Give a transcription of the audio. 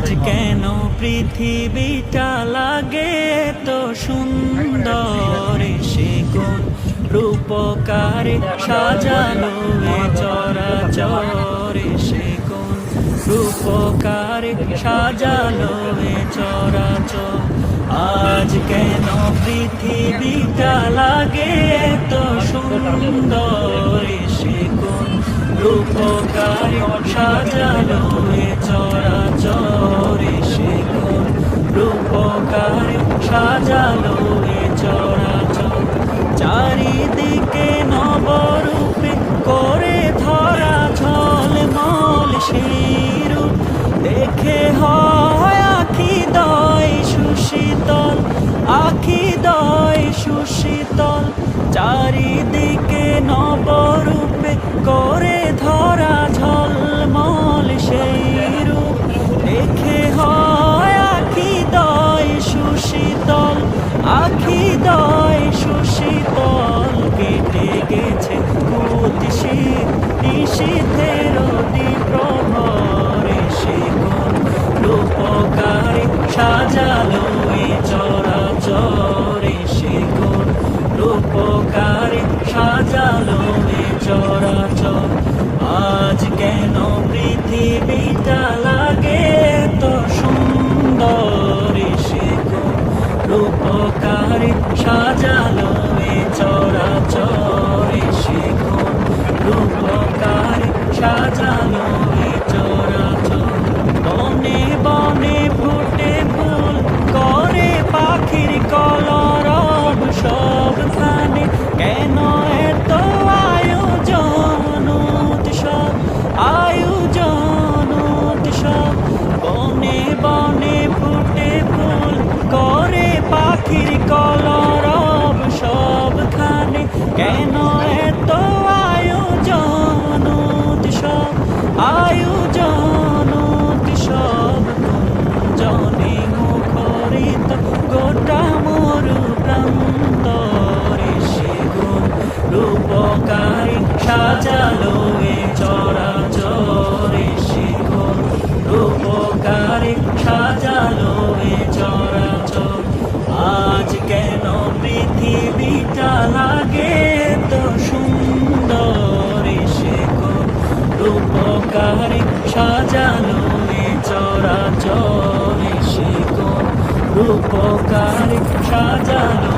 আজ কেন পৃথিবীটা লাগে তো সুন্দর, সে কোন রূপকারে সাজালো এ চরাচর, সে কোন রূপকারে সাজালো এ চরাচর। আজ কেন পৃথিবীটা লাগে তো সুন্দর, সে কোন রূপকারে সাজালো এ চরাচর, সে কোন রূপকারে সাজালো এ চরাচর। চারিদিকে নবরূপে করে ধরা ঝলমল সেই রূপ দেখে হয় আখি দয় সুশীতল, আখি দয় সুশীতল। চারিদিকে নবরূপে করে ধরা ঝলমল সেই রূপ দেখে হয় আখি দয় সুশীতল, আখি দয় সুশীতল। কেটে গেছে কুৎসিত নিশীথের প্রহরে, সে কোন রূপকারে সাজালো এ চরাচর, সে কোন রূপকারে সাজালো এ চরাচর। আজ কেন পৃথিবীটা লাগে তো সুন্দর, সে কোন রূপকারে সাজালো এ চরাচর, সে কোন রূপকারে সাজালো এ চরাচর। বনে বনে ফুটে ফুল করে পাখির কলরব, সবখানে কেন এত আয়োজন উৎসব, আয়োজন উৎসব। বনে বনে ফুটে ফুল করে পাখির কলরব, সবখানে কেন এত আয়োজন উৎসব, আয়োজন উৎসব। জনে মুখরিত গোটা মরু প্রান্তরে, সে কোন রূপকারে সাজালো এ চরাচর, সে কোন রূপকারে সাজালো এ চরাচর। আজ কেন পৃথিবীটা লাগে তো সুন্দর, সে কোন রূপকারে সাজালো এ চরাচর, সে কোন রূপকারে সাজালো